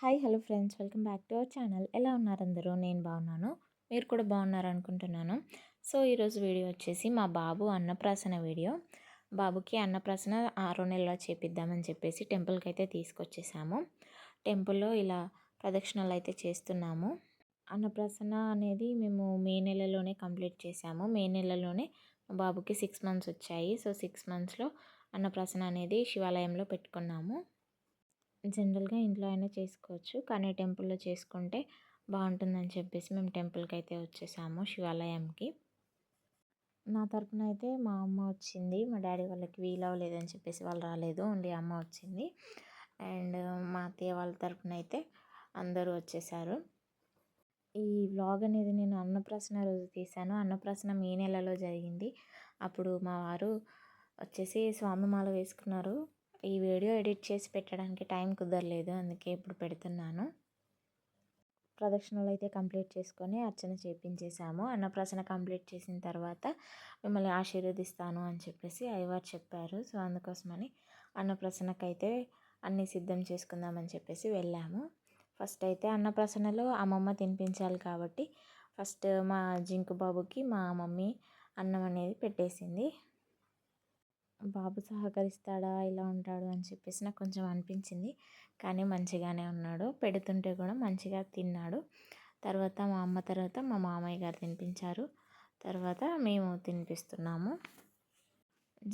Hi hello friends, welcome back to our channel. ఎలా ఉన్నారు అందరూ? నేను బాగున్నాను, మీరు కూడా బాగున్నారు అనుకుంటున్నాను. సో ఈరోజు వీడియో వచ్చేసి మా బాబు అన్నప్రాసన వీడియో. బాబుకి అన్నప్రాసన 6 నెలల్లో చేపిద్దామని చెప్పేసి టెంపుల్కి అయితే తీసుకొచ్చేసాము. టెంపుల్లో ఇలా ప్రదక్షిణలు అయితే చేస్తున్నాము. అన్నప్రాసన అనేది మేము మే నెలలోనే కంప్లీట్ చేసాము. మే నెలలోనే మా బాబుకి 6 మంత్స్ వచ్చాయి. సో 6 మంత్స్లో అన్నప్రాసన అనేది శివాలయంలో పెట్టుకున్నాము. జనరల్గా ఇంట్లో అయినా చేసుకోవచ్చు, కానీ టెంపుల్లో చేసుకుంటే బాగుంటుందని చెప్పేసి మేము టెంపుల్కి అయితే వచ్చేసాము, శివాలయంకి. నా తరపున అయితే మా అమ్మ వచ్చింది. మా డాడీ వాళ్ళకి వీలవ్వలేదని చెప్పేసి వాళ్ళు రాలేదు, ఓన్లీ అమ్మ వచ్చింది. అండ్ మా అత్తయ్య వాళ్ళ తరపున అయితే అందరూ వచ్చేసారు. ఈ వ్లాగ్ అనేది నేను అన్నప్రాసన రోజు తీశాను. అన్నప్రాసన మే నెలలో జరిగింది. అప్పుడు మా వారు వచ్చేసి స్వామిమాల వేసుకున్నారు. ఈ వీడియో ఎడిట్ చేసి పెట్టడానికి టైం కుదరలేదు, అందుకే ఇప్పుడు పెడుతున్నాను. ప్రదక్షిణలు అయితే కంప్లీట్ చేసుకొని అర్చన చేపించేసాము. అన్నప్రాసన కంప్లీట్ చేసిన తర్వాత మిమ్మల్ని ఆశీర్వదిస్తాను అని చెప్పేసి అయ్యవారు చెప్పారు. సో అందుకోసమని అన్నప్రాసనకైతే అన్నీ సిద్ధం చేసుకుందామని చెప్పేసి వెళ్ళాము. ఫస్ట్ అయితే అన్నప్రాసనలో అమ్మమ్మ తినిపించాలి కాబట్టి ఫస్ట్ మా జింకు బాబుకి మా మమ్మీ అన్నం అనేది పెట్టేసింది. బాబు సహకరిస్తాడా, ఇలా ఉంటాడు అని చెప్పేసి నాకు కొంచెం అనిపించింది, కానీ మంచిగానే ఉన్నాడు. పెడుతుంటే కూడా మంచిగా తిన్నాడు. తర్వాత మా అమ్మ తర్వాత మా మామయ్య గారు తినిపించారు. తర్వాత మేము తినిపిస్తున్నాము.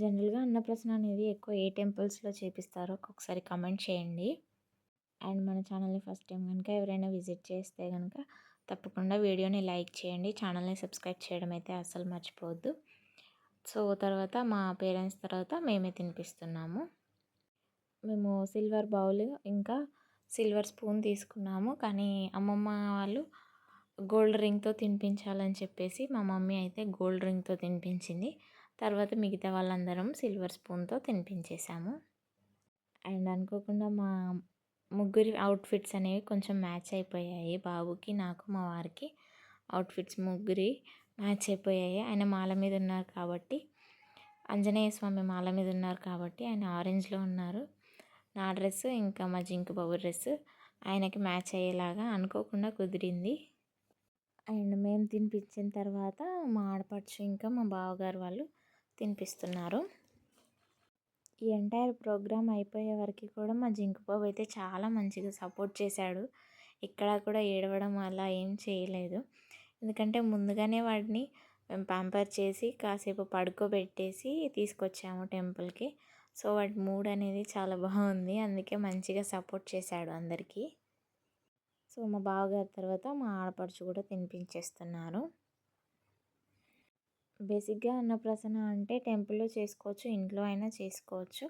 జనరల్గా అన్నప్రాసన అనేది ఎక్కువ ఏ టెంపుల్స్లో చేపిస్తారో ఒక్కొక్కసారి కమెంట్ చేయండి. అండ్ మన ఛానల్ని ఫస్ట్ టైం కనుక ఎవరైనా విజిట్ చేస్తే కనుక తప్పకుండా వీడియోని లైక్ చేయండి. ఛానల్ని సబ్స్క్రైబ్ చేయడం అయితే అస్సలు మర్చిపోవద్దు. సో తర్వాత మా పేరెంట్స్ తర్వాత మేమే తినిపిస్తున్నాము. మేము సిల్వర్ బౌల్ ఇంకా సిల్వర్ స్పూన్ తీసుకున్నాము, కానీ అమ్మమ్మ వాళ్ళు గోల్డ్ రింగ్తో తినిపించాలని చెప్పేసి మా మమ్మీ అయితే గోల్డ్ రింగ్తో తినిపించింది. తర్వాత మిగతా వాళ్ళందరం సిల్వర్ స్పూన్తో తినిపించేసాము. అండ్ అనుకోకుండా మా ముగ్గురి అవుట్ఫిట్స్ అనేవి కొంచెం మ్యాచ్ అయిపోయాయి. బాబుకి, నాకు, మా వారికి అవుట్ఫిట్స్ ముగ్గురి మ్యాచ్ అయిపోయాయి. ఆయన మాల మీద ఉన్నారు కాబట్టి, ఆంజనేయ స్వామి మాల మీద ఉన్నారు కాబట్టి ఆయన ఆరెంజ్లో ఉన్నారు. నా డ్రెస్ ఇంకా మా జింకు బాబు డ్రెస్ ఆయనకి మ్యాచ్ అయ్యేలాగా అనుకోకుండా కుదిరింది. అండ్ మేము తినిపించిన తర్వాత మా ఆడపడుచు ఇంకా మా బావగారు వాళ్ళు తినిపిస్తున్నారు. ఈ ఎంటైర్ ప్రోగ్రామ్ అయిపోయే వరకు కూడా మా జింకు బాబు అయితే చాలా మంచిగా సపోర్ట్ చేశాడు. ఇక్కడ కూడా ఏడవడం అలా ఏం చేయలేదు, ఎందుకంటే ముందుగానే వాడిని మేము ప్యాంపర్ చేసి కాసేపు పడుకోబెట్టేసి తీసుకొచ్చాము టెంపుల్కి. సో వాడి మూడ్ అనేది చాలా బాగుంది, అందుకే మంచిగా సపోర్ట్ చేశాడు అందరికీ. సో మా బావగారి తర్వాత మా ఆడపడుచు కూడా తినిపించేస్తున్నారు. బేసిక్గా అన్నప్రాసన అంటే టెంపుల్లో చేసుకోవచ్చు, ఇంట్లో అయినా చేసుకోవచ్చు.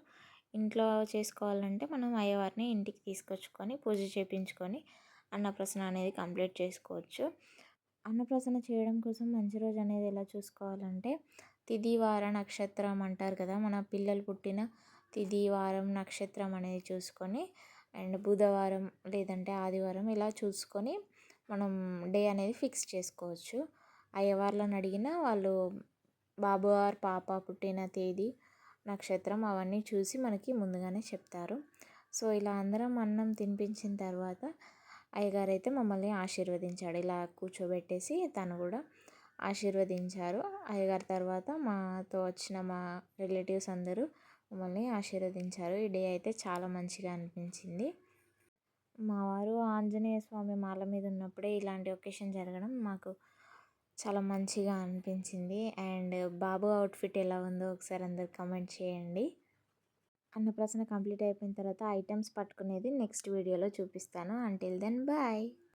ఇంట్లో చేసుకోవాలంటే మనం అయ్యవారిని ఇంటికి తీసుకొచ్చుకొని పూజ చేయించుకొని అన్నప్రాసన అనేది కంప్లీట్ చేసుకోవచ్చు. అన్నప్రాసన చేయడం కోసం మంచి రోజు అనేది ఎలా చూసుకోవాలంటే తిథి వార నక్షత్రం అంటారు కదా, మన పిల్లలు పుట్టిన తిథి వారం నక్షత్రం అనేది చూసుకొని అండ్ బుధవారం లేదంటే ఆదివారం ఇలా చూసుకొని మనం డే అనేది ఫిక్స్ చేసుకోవచ్చు. అయ్యవార్లను అడిగినా వాళ్ళు బాబు ఆర్ పాప పుట్టిన తేదీ నక్షత్రం అవన్నీ చూసి మనకి ముందుగానే చెప్తారు. సో ఇలా అందరం అన్నం తినిపించిన తర్వాత అయ్యగారు అయితే మమ్మల్ని ఆశీర్వదించాడు. ఇలా కూర్చోబెట్టేసి తను కూడా ఆశీర్వదించారు. అయ్యగారి తర్వాత మాతో వచ్చిన మా రిలేటివ్స్ అందరూ మమ్మల్ని ఆశీర్వదించారు. ఈ డే అయితే చాలా మంచిగా అనిపించింది. మా వారు ఆంజనేయ స్వామి మాల మీద ఉన్నప్పుడే ఇలాంటి ఒకేషన్ జరగడం మాకు చాలా మంచిగా అనిపించింది. అండ్ బాబు అవుట్ఫిట్ ఎలా ఉందో ఒకసారి అందరు కమెంట్ చేయండి. అన్నప్రాసన కంప్లీట్ అయిపోయిన తర్వాత ఐటమ్స్ పట్టుకునేది నెక్స్ట్ వీడియోలో చూపిస్తాను. Until then bye.